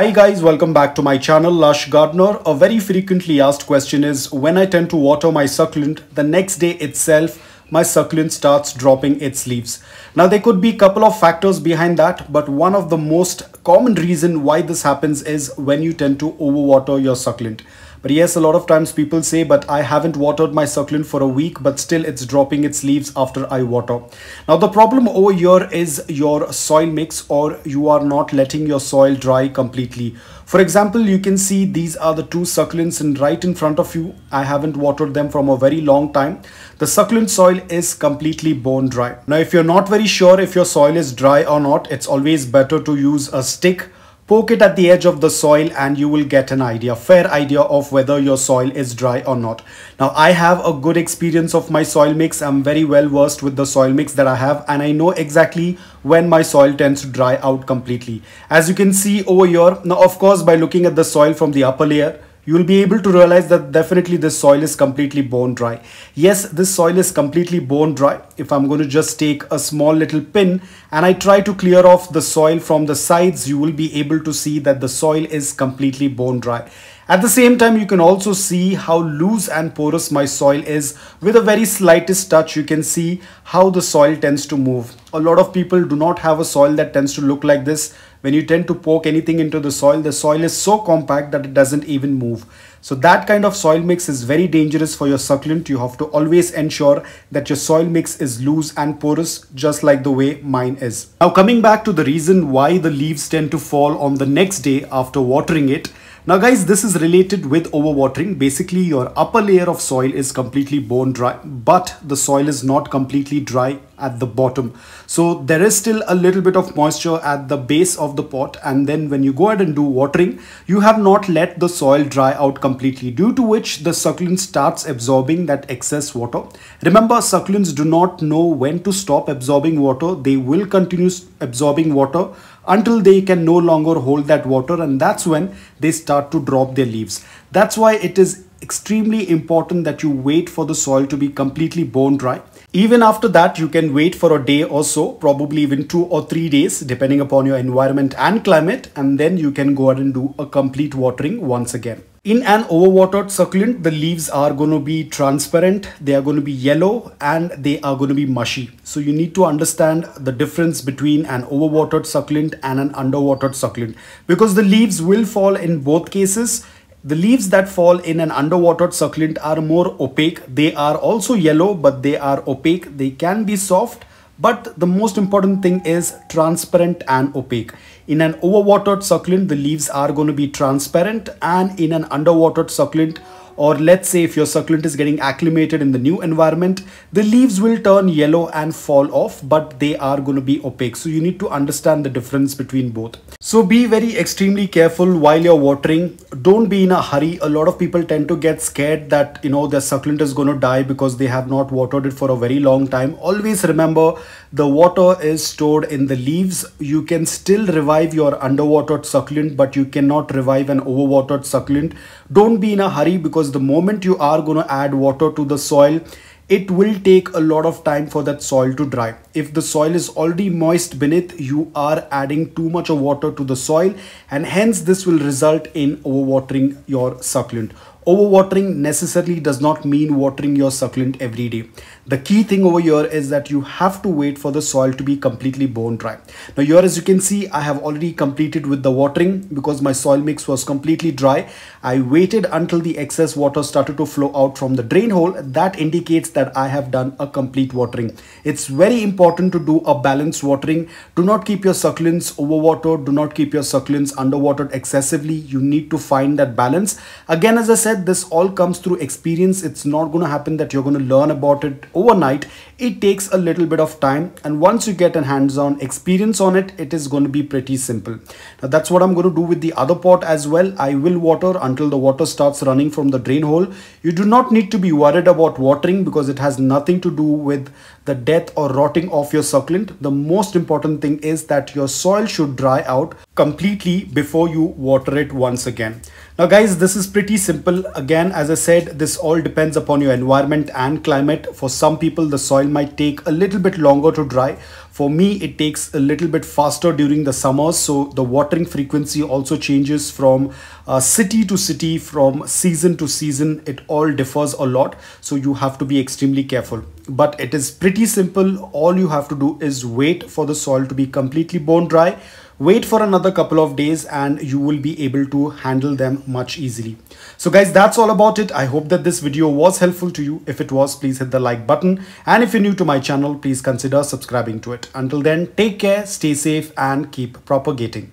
Hi guys, welcome back to my channel Lush Gardener. A very frequently asked question is when I tend to water my succulent, the next day itself my succulent starts dropping its leaves. Now there could be a couple of factors behind that, but one of the most common reason why this happens is when you tend to overwater your succulent. But yes, a lot of times people say, but I haven't watered my succulent for a week, but still it's dropping its leaves after I water. Now the problem over here is your soil mix, or you are not letting your soil dry completely. For example, you can see these are the two succulents right in front of you. I haven't watered them from a very long time. The succulent soil is completely bone dry. Now if you're not very sure if your soil is dry or not, it's always better to use a stick. Poke it at the edge of the soil and you will get an idea, fair idea of whether your soil is dry or not. Now I have a good experience of my soil mix. I'm very well versed with the soil mix that I have, and I know exactly when my soil tends to dry out completely. As you can see over here, now of course by looking at the soil from the upper layer, you will be able to realize that definitely this soil is completely bone dry. Yes, this soil is completely bone dry. If I'm going to just take a small little pin and I try to clear off the soil from the sides, you will be able to see that the soil is completely bone dry. At the same time, you can also see how loose and porous my soil is. With a very slightest touch, you can see how the soil tends to move. A lot of people do not have a soil that tends to look like this. When you tend to poke anything into the soil is so compact that it doesn't even move. So that kind of soil mix is very dangerous for your succulent. You have to always ensure that your soil mix is loose and porous, just like the way mine is. Now coming back to the reason why the leaves tend to fall on the next day after watering it. Now guys, this is related with overwatering. Basically your upper layer of soil is completely bone dry, but the soil is not completely dry at the bottom. So there is still a little bit of moisture at the base of the pot, and then when you go ahead and do watering, you have not let the soil dry out completely, due to which the succulent starts absorbing that excess water. Remember, succulents do not know when to stop absorbing water. They will continue absorbing water until they can no longer hold that water, and that's when they start to drop their leaves. That's why it is extremely important that you wait for the soil to be completely bone dry. Even after that, you can wait for a day or so, probably even 2 or 3 days, depending upon your environment and climate, and then you can go ahead and do a complete watering once again. In an overwatered succulent, the leaves are going to be transparent, they are going to be yellow, and they are going to be mushy. So you need to understand the difference between an overwatered succulent and an underwatered succulent, because the leaves will fall in both cases. The leaves that fall in an underwatered succulent are more opaque. They are also yellow, but they are opaque. They can be soft, but the most important thing is transparent and opaque. In an overwatered succulent, the leaves are going to be transparent, and in an underwatered succulent, or let's say if your succulent is getting acclimated in the new environment, the leaves will turn yellow and fall off, but they are going to be opaque. So you need to understand the difference between both. So be very extremely careful while you're watering. Don't be in a hurry. A lot of people tend to get scared that, their succulent is going to die because they have not watered it for a very long time. Always remember, the water is stored in the leaves. You can still revive your underwatered succulent, but you cannot revive an overwatered succulent. Don't be in a hurry, because the moment you are going to add water to the soil, it will take a lot of time for that soil to dry. If the soil is already moist beneath, you are adding too much of water to the soil, and hence this will result in overwatering your succulent. Overwatering necessarily does not mean watering your succulent every day. The key thing over here is that you have to wait for the soil to be completely bone dry. Now here, as you can see, I have already completed with the watering because my soil mix was completely dry. I waited until the excess water started to flow out from the drain hole. That indicates that I have done a complete watering. It's very important to do a balanced watering. Do not keep your succulents overwatered. Do not keep your succulents underwatered excessively. You need to find that balance. Again, as I said, this all comes through experience. It's not going to happen that you're going to learn about it overnight. It takes a little bit of time, and once you get a hands-on experience on it, it is going to be pretty simple. Now that's what I'm going to do with the other pot as well. I will water until the water starts running from the drain hole. You do not need to be worried about watering, because it has nothing to do with the death or rotting of your succulent. The most important thing is that your soil should dry out completely before you water it once again. Now guys, this is pretty simple. Again, as I said, this all depends upon your environment and climate. For some people, the soil might take a little bit longer to dry. For me, it takes a little bit faster during the summers. So the watering frequency also changes from city to city, from season to season. It all differs a lot. So you have to be extremely careful. But it is pretty simple. All you have to do is wait for the soil to be completely bone dry. Wait for another couple of days and you will be able to handle them much easily. So guys, that's all about it. I hope that this video was helpful to you. If it was, please hit the like button. And if you're new to my channel, please consider subscribing to it. Until then, take care, stay safe and keep propagating.